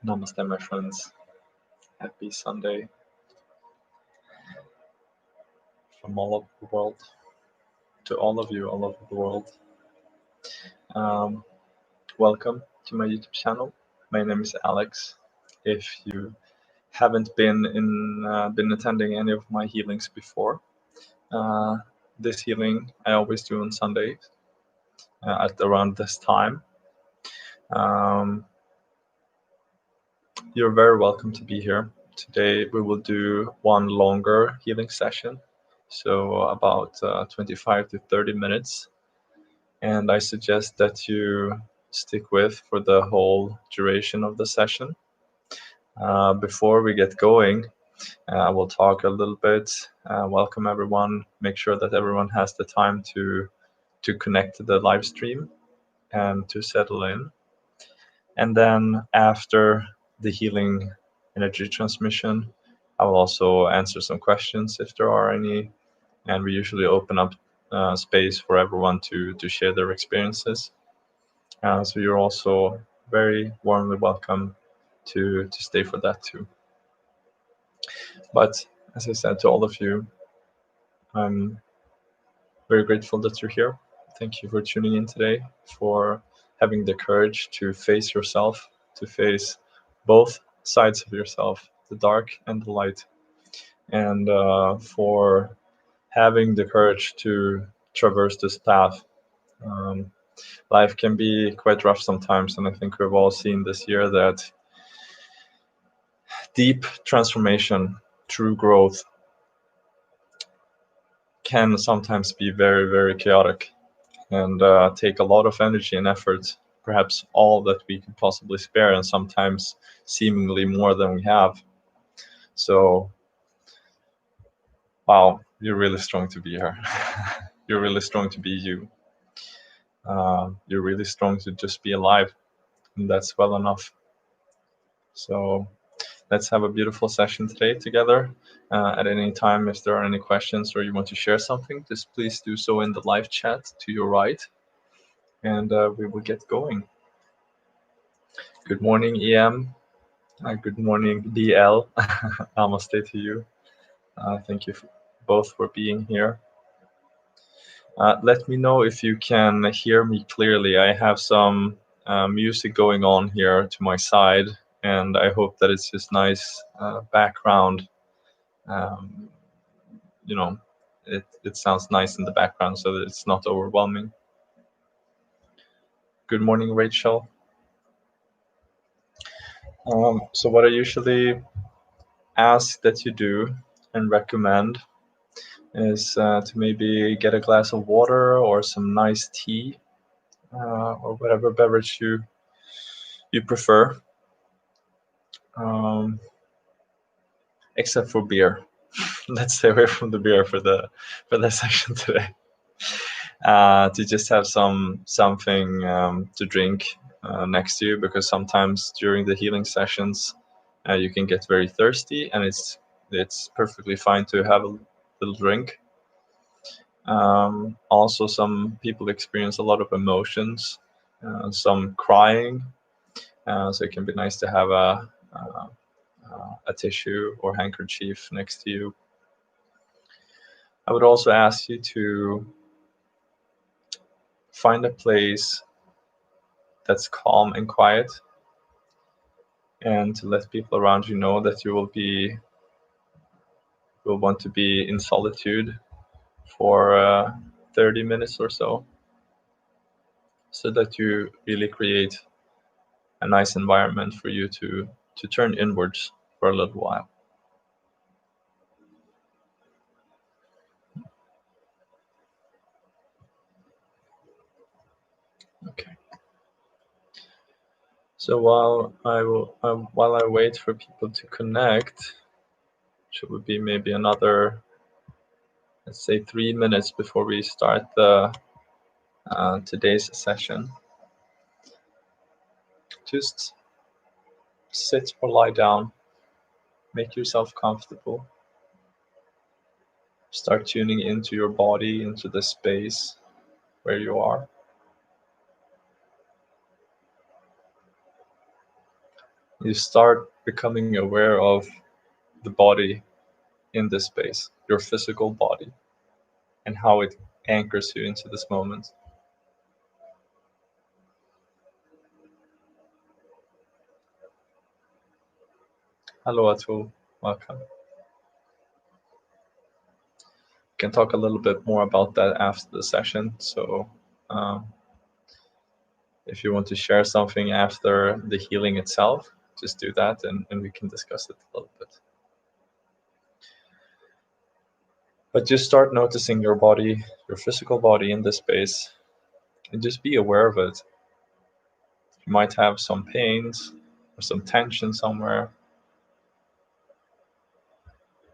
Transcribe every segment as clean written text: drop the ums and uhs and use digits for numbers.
Namaste, my friends. Happy Sunday from all over the world to all of you all over the world. Um, Welcome to my YouTube channel. My name is Alex. If you haven't been attending any of my healings before, this healing I always do on Sundays at around this time. You're very welcome to be here. Today we will do one longer healing session, so about 25 to 30 minutes. And I suggest that you stick with for the whole duration of the session. Before we get going, I will talk a little bit, welcome everyone, make sure that everyone has the time to connect to the live stream and to settle in. And then after the healing energy transmission, I will also answer some questions if there are any, and we usually open up space for everyone to share their experiences. So you're also very warmly welcome to stay for that too. But as I said to all of you, I'm very grateful that you're here. Thank you for tuning in today, for having the courage to face yourself, to face both sides of yourself, the dark and the light, and for having the courage to traverse this path. Life can be quite rough sometimes, and I think we've all seen this year that deep transformation, true growth can sometimes be very, very chaotic and take a lot of energy and effort, perhaps all that we could possibly spare, and sometimes seemingly more than we have. So, wow, you're really strong to be here. You're really strong to be you. You're really strong to just be alive, and that's well enough. So, let's have a beautiful session today together. At any time, if there are any questions or you want to share something, just please do so in the live chat to your right, and we will get going. Good morning, EM. Good morning, DL. Namaste to you. Thank you both for being here. Let me know if you can hear me clearly. I have some music going on here to my side, and I hope that it's just nice background. You know, it sounds nice in the background so that it's not overwhelming. Good morning, Rachel. So what I usually ask that you do and recommend is to maybe get a glass of water or some nice tea or whatever beverage you prefer, except for beer. Let's stay away from the beer for the session today. To just have something to drink next to you, because sometimes during the healing sessions you can get very thirsty, and it's perfectly fine to have a little drink. Also, some people experience a lot of emotions, some crying, so it can be nice to have a tissue or handkerchief next to you. I would also ask you to find a place that's calm and quiet, and to let people around you know that you will want to be in solitude for 30 minutes or so that you really create a nice environment for you to turn inwards for a little while. Okay. So while I wait for people to connect, which would be maybe another, let's say, 3 minutes before we start the today's session, just sit or lie down, make yourself comfortable. Start tuning into your body, into the space where you are. You start becoming aware of the body in this space, your physical body, and how it anchors you into this moment. Hello, Atul. Welcome. We can talk a little bit more about that after the session. So, um, if you want to share something after the healing itself, just do that and we can discuss it a little bit. But just start noticing your body, your physical body in this space, and just be aware of it. You might have some pains or some tension somewhere,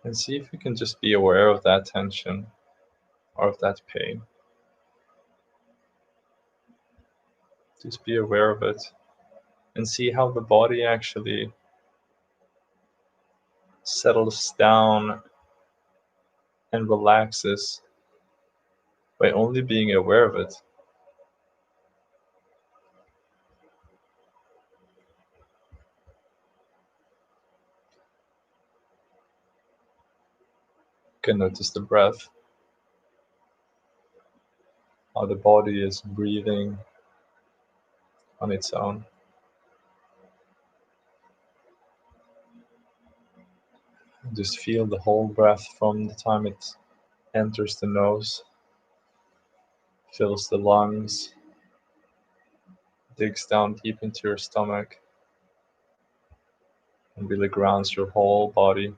and see if you can just be aware of that tension or of that pain. Just be aware of it and see how the body actually settles down and relaxes by only being aware of it. You can notice the breath, how the body is breathing on its own. Just feel the whole breath from the time it enters the nose, fills the lungs, digs down deep into your stomach, and really grounds your whole body.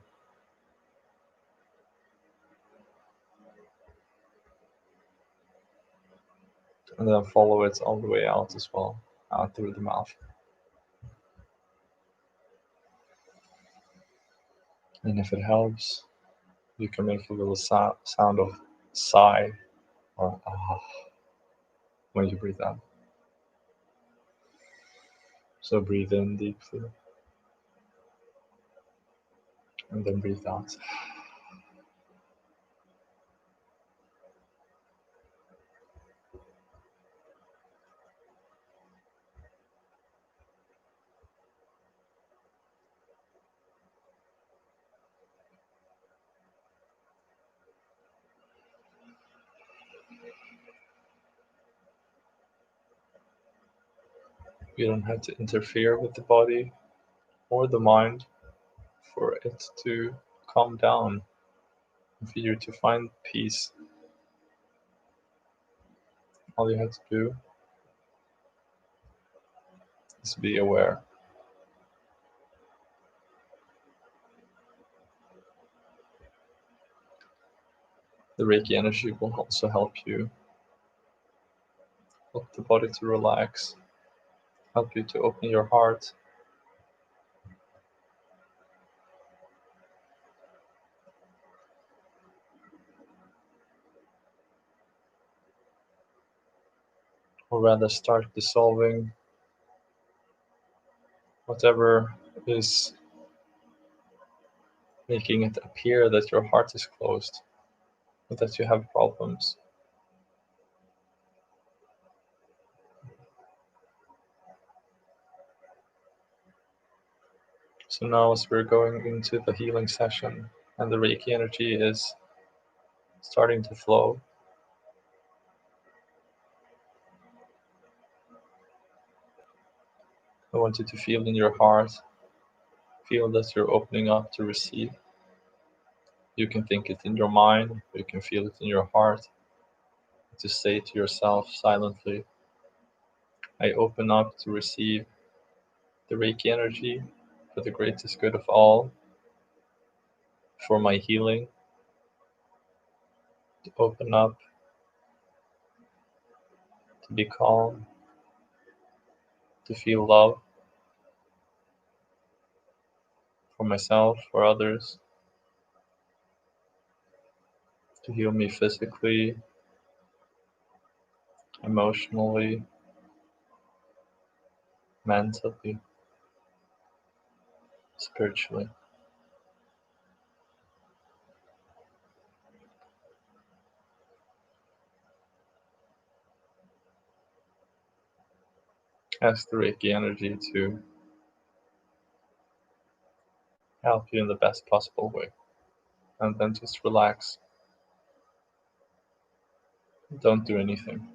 And then follow it all the way out as well, out through the mouth. And if it helps, you can make a little sound of sigh or ah when you breathe out. So breathe in deeply and then breathe out. You don't have to interfere with the body or the mind for it to calm down and for you to find peace. All you have to do is be aware. The Reiki energy will also help you, help the body to relax, help you to open your heart. Or rather start dissolving whatever is making it appear that your heart is closed, or that you have problems. So now as we're going into the healing session and the Reiki energy is starting to flow, I want you to feel in your heart, feel that you're opening up to receive. You can think it in your mind, you can feel it in your heart, to say to yourself silently, I open up to receive the Reiki energy for the greatest good of all, for my healing, to open up, to be calm, to feel love for myself, for others, to heal me physically, emotionally, mentally, spiritually. Ask the Reiki energy to help you in the best possible way. And then just relax. Don't do anything.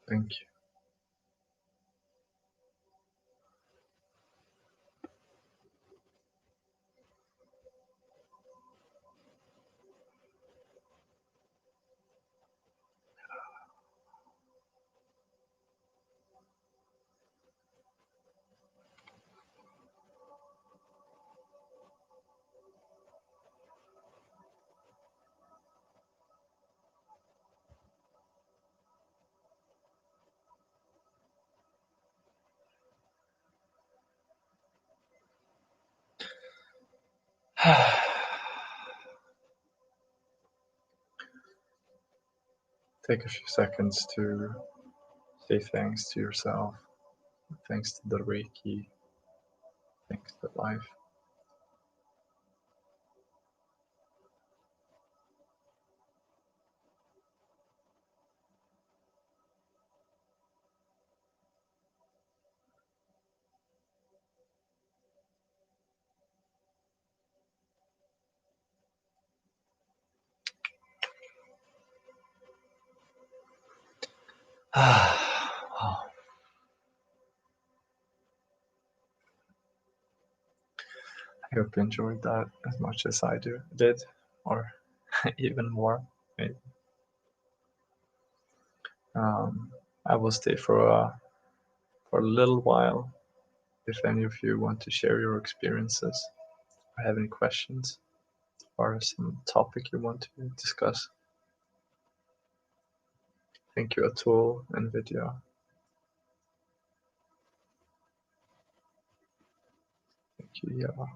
Thank you. Take a few seconds to say thanks to yourself, thanks to the Reiki, thanks to life. Wow. I hope you enjoyed that as much as I did, or even more. Maybe. I will stay for a little while. If any of you want to share your experiences or have any questions or some topic you want to discuss. Thank you, Atul and Vidya. Thank you, Yeva.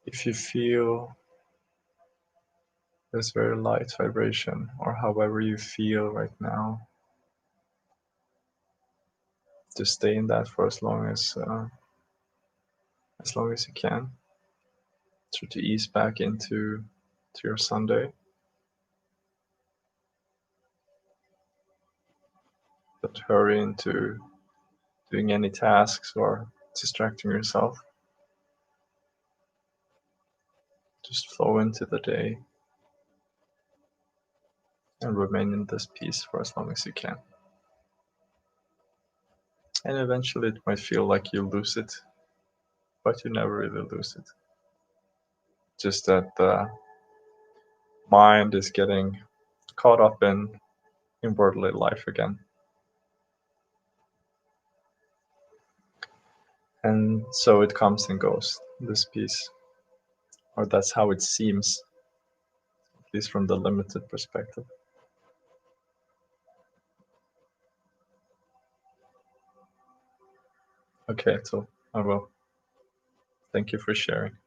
If you feel this very light vibration, or however you feel right now, to stay in that for as long as you can. Try to ease back into your Sunday. Don't hurry into doing any tasks or distracting yourself. Just flow into the day and remain in this peace for as long as you can. And eventually it might feel like you lose it, but you never really lose it. Just that the mind is getting caught up in worldly life again. And so it comes and goes, this peace. Or that's how it seems, at least from the limited perspective. Okay, so I will. Thank you for sharing.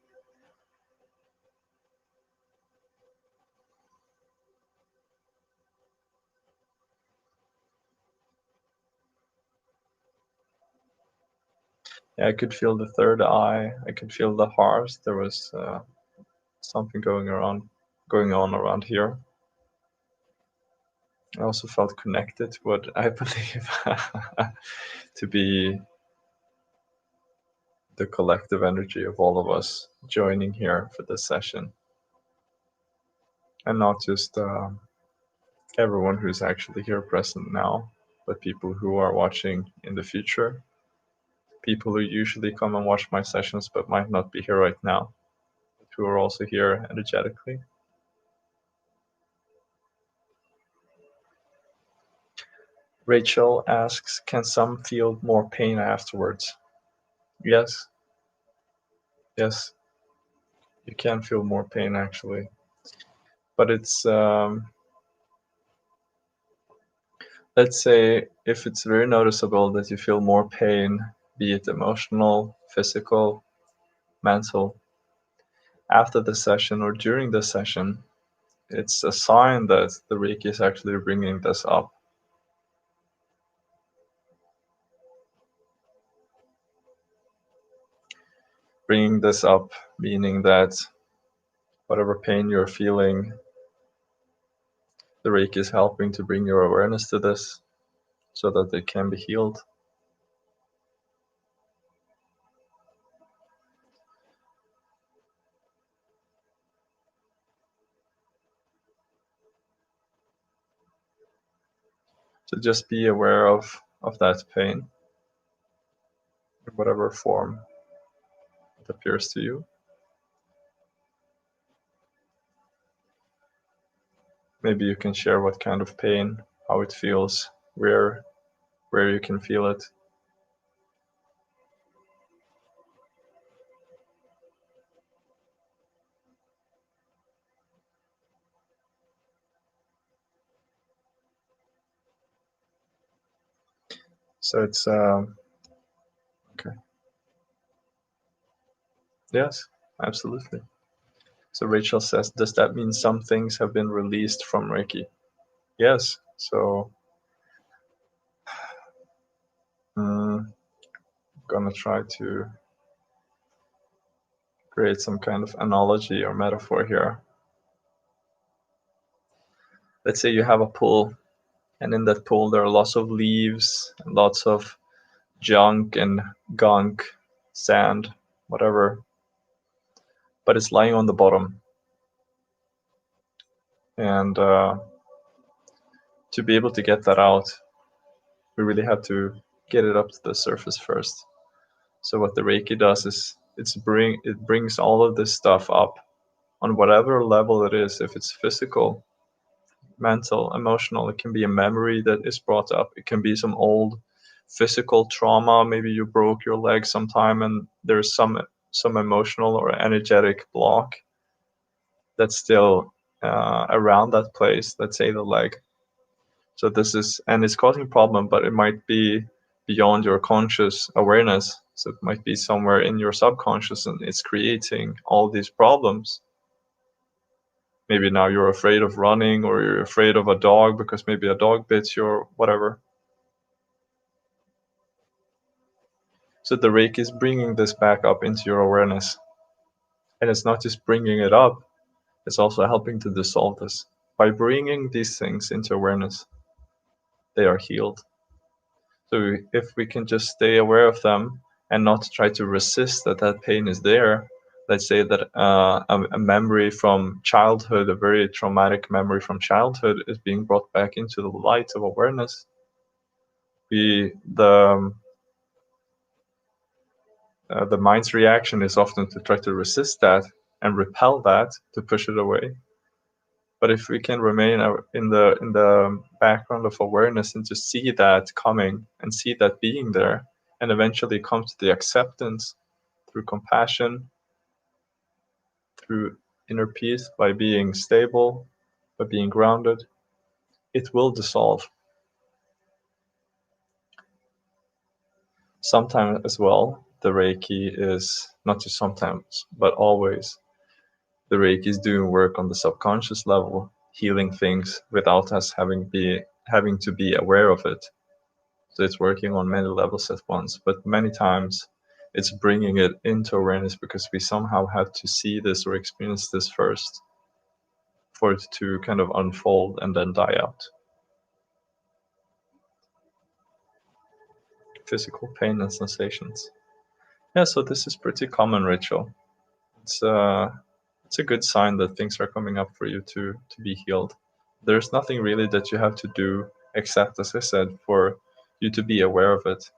Yeah, I could feel the third eye. I could feel the heart. There was something going on around here. I also felt connected to what I believe to be the collective energy of all of us joining here for this session, and not just everyone who's actually here present now, but people who are watching in the future, people who usually come and watch my sessions but might not be here right now, who are also here energetically. Rachel asks, can some feel more pain afterwards? Yes, yes, you can feel more pain actually, but it's let's say if it's very noticeable that you feel more pain, be it emotional, physical, mental, after the session or during the session, it's a sign that the Reiki is actually bringing this up. bringing this up, meaning that whatever pain you're feeling, the Reiki is helping to bring your awareness to this so that it can be healed. So just be aware of that pain in whatever form it appears to you. Maybe you can share what kind of pain, how it feels, where you can feel it. So it's okay. Yes, absolutely. So Rachel says, does that mean some things have been released from Reiki? Yes. So I'm gonna try to create some kind of analogy or metaphor here. Let's say you have a pool, and in that pool there are lots of leaves, lots of junk and gunk, sand, whatever, but it's lying on the bottom. And to be able to get that out, we really have to get it up to the surface first. So what the Reiki does is it brings all of this stuff up on whatever level it is. If it's physical, mental, emotional, it can be a memory that is brought up. It can be some old physical trauma. Maybe you broke your leg sometime and there's some emotional or energetic block that's still around that place. Let's say the leg. So this is, and it's causing a problem, but it might be beyond your conscious awareness. So it might be somewhere in your subconscious and it's creating all these problems. Maybe now you're afraid of running or you're afraid of a dog because maybe a dog bit you or whatever. So the Reiki is bringing this back up into your awareness. And it's not just bringing it up, it's also helping to dissolve this. By bringing these things into awareness, they are healed. So if we can just stay aware of them and not try to resist that pain is there, let's say that a memory from childhood, a very traumatic memory from childhood, is being brought back into the light of awareness. The mind's reaction is often to try to resist that and repel that, to push it away. But if we can remain in the background of awareness and just see that coming and see that being there, and eventually come to the acceptance through compassion, through inner peace, by being stable, by being grounded, it will dissolve. Sometimes as well, the Reiki is not just sometimes, but always. The Reiki is doing work on the subconscious level, healing things without us having to be aware of it. So it's working on many levels at once, but many times it's bringing it into awareness because we somehow have to see this or experience this first for it to kind of unfold and then die out. Physical pain and sensations. Yeah, so this is pretty common, Rachel. It's a good sign that things are coming up for you to be healed. There's nothing really that you have to do except, as I said, for you to be aware of it.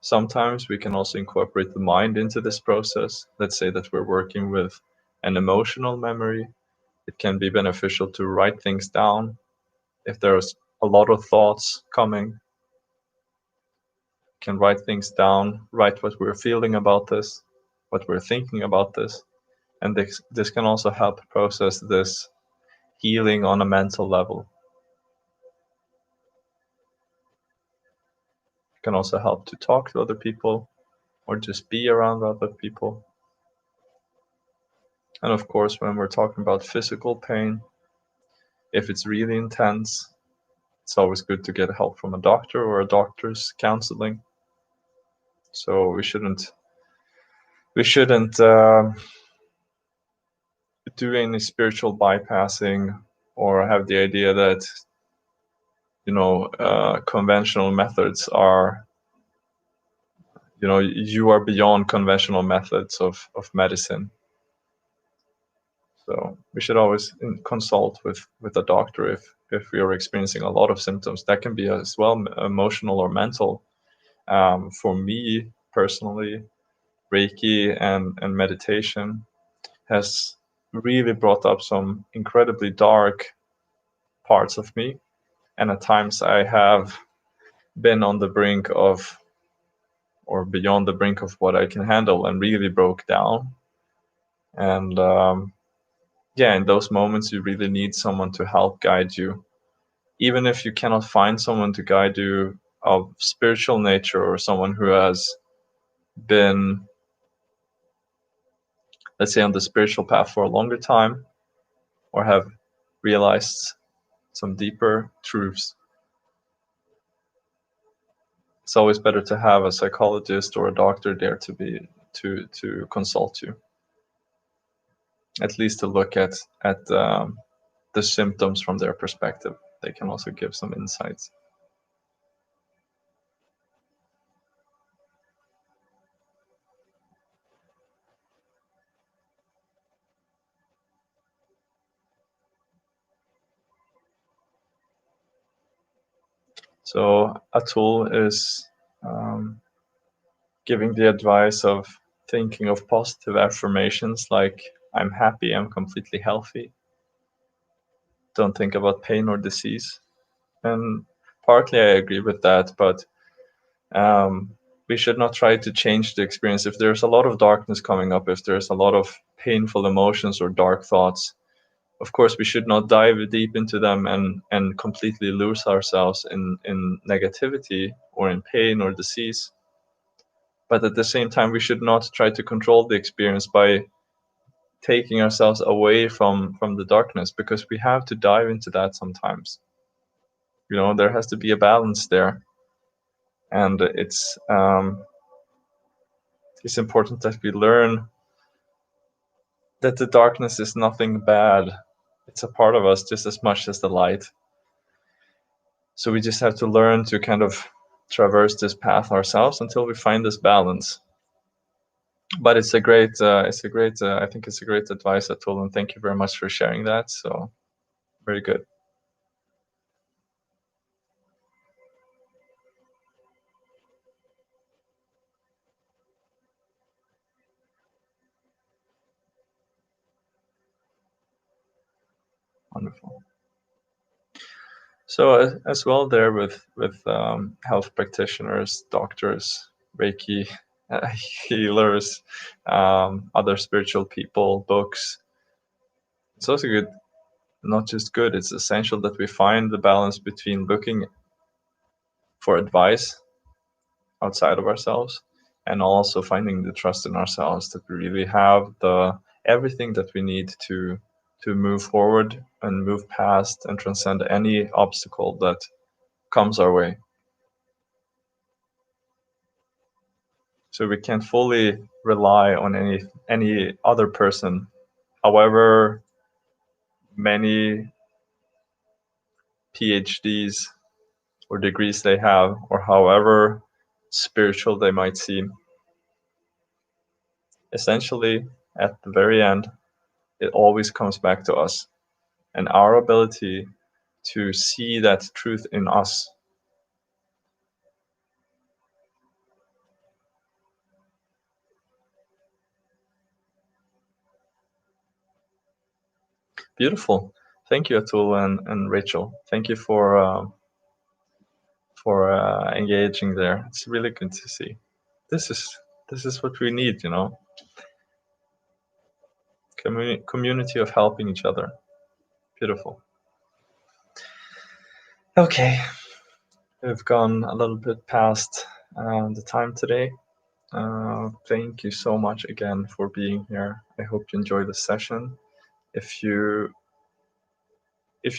Sometimes we can also incorporate the mind into this process. Let's say that we're working with an emotional memory. It can be beneficial to write things down. If there's a lot of thoughts coming, can write things down, write what we're feeling about this, what we're thinking about this. And this can also help process this healing on a mental level. It can also help to talk to other people or just be around other people. And of course, when we're talking about physical pain, if it's really intense, it's always good to get help from a doctor or a doctor's counseling. So we shouldn't we shouldn't do any spiritual bypassing or have the idea that conventional methods are, you are beyond conventional methods of medicine. So we should always consult with a doctor if we are experiencing a lot of symptoms. That can be as well emotional or mental. For me personally, Reiki and meditation has really brought up some incredibly dark parts of me. And at times I have been on the brink of, or beyond the brink of what I can handle, and really broke down. And yeah, in those moments, you really need someone to help guide you. Even if you cannot find someone to guide you of spiritual nature, or someone who has been, let's say, on the spiritual path for a longer time, or have realized some deeper truths, it's always better to have a psychologist or a doctor there to consult you, at least to look at the symptoms from their perspective. They can also give some insights. So Atul is giving the advice of thinking of positive affirmations like, I'm happy, I'm completely healthy. Don't think about pain or disease. And partly I agree with that, but we should not try to change the experience. If there's a lot of darkness coming up, if there's a lot of painful emotions or dark thoughts, of course we should not dive deep into them and completely lose ourselves in negativity or in pain or disease. But at the same time, we should not try to control the experience by taking ourselves away from the darkness, because we have to dive into that sometimes. There has to be a balance there, and it's important that we learn that the darkness is nothing bad. It's a part of us just as much as the light. So we just have to learn to kind of traverse this path ourselves until we find this balance. But I think it's a great advice, Atul, and thank you very much for sharing that. So very good. Wonderful. So as well there with health practitioners, doctors, Reiki healers, other spiritual people, books. It's also good, not just good, it's essential that we find the balance between looking for advice outside of ourselves and also finding the trust in ourselves that we really have the everything that we need to move forward and move past and transcend any obstacle that comes our way. So we can't fully rely on any other person, however many PhDs or degrees they have, or however spiritual they might seem. Essentially, at the very end, it always comes back to us and our ability to see that truth in us. Beautiful. Thank you, Atul and Rachel. Thank you for engaging there. It's really good to see. This is what we need, community of helping each other. Beautiful. Okay, we've gone a little bit past the time today. Thank you so much again for being here. I hope you enjoy the session. If you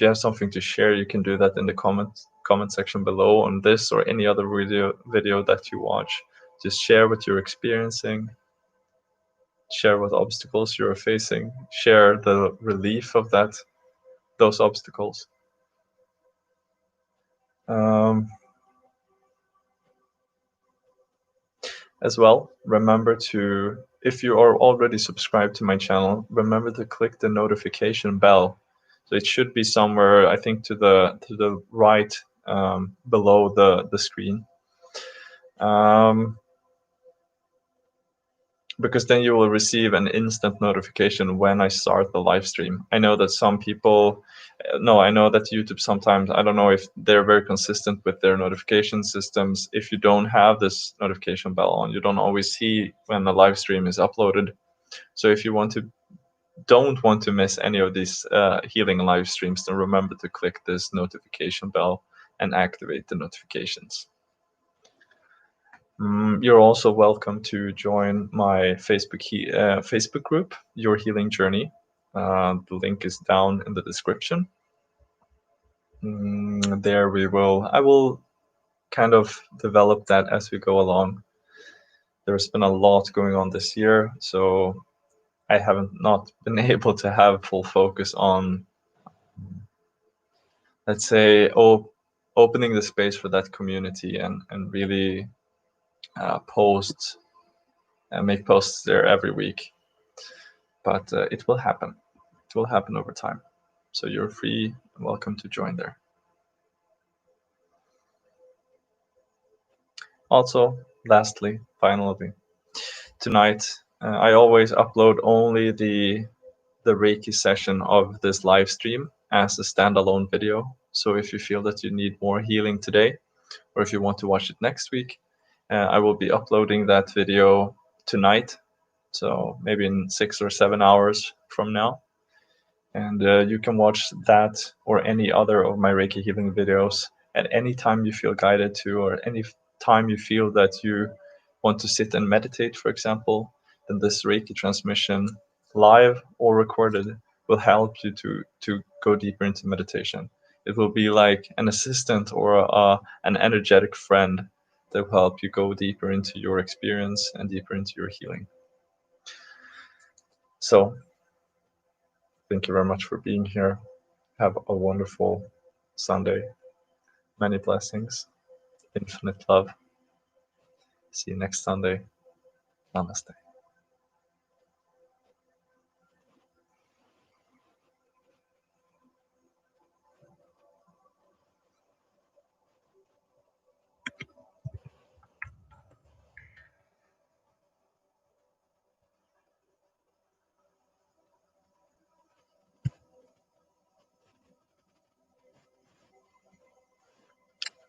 have something to share, you can do that in the comment section below on this or any other video that you watch. Just share what you're experiencing. share what obstacles you're facing, share the relief of those obstacles. As well, remember to, if you are already subscribed to my channel, remember to click the notification bell. So it should be somewhere, I think, to the right, below the screen. Because then you will receive an instant notification when I start the live stream. I know that some people, no, I know that YouTube sometimes, I don't know if they're very consistent with their notification systems. If you don't have this notification bell on, you don't always see when the live stream is uploaded. So if you don't want to miss any of these healing live streams, then remember to click this notification bell and activate the notifications. You're also welcome to join my Facebook group, Your Healing Journey. The link is down in the description. There I will kind of develop that as we go along. There's been a lot going on this year, so I haven't not been able to have full focus on, let's say, opening the space for that community and really post and make posts there every week. But it will happen. It will happen over time. So you're free and welcome to join there. Also, lastly, finally, tonight I always upload only the Reiki session of this live stream as a standalone video. So if you feel that you need more healing today, or if you want to watch it next week, I will be uploading that video tonight. So maybe in 6 or 7 hours from now. And you can watch that or any other of my Reiki healing videos at any time you feel guided to, or any time you feel that you want to sit and meditate, for example. Then this Reiki transmission, live or recorded, will help you to go deeper into meditation. It will be like an assistant or an energetic friend that will help you go deeper into your experience and deeper into your healing. So thank you very much for being here. Have a wonderful Sunday. Many blessings. Infinite love. See you next Sunday. Namaste.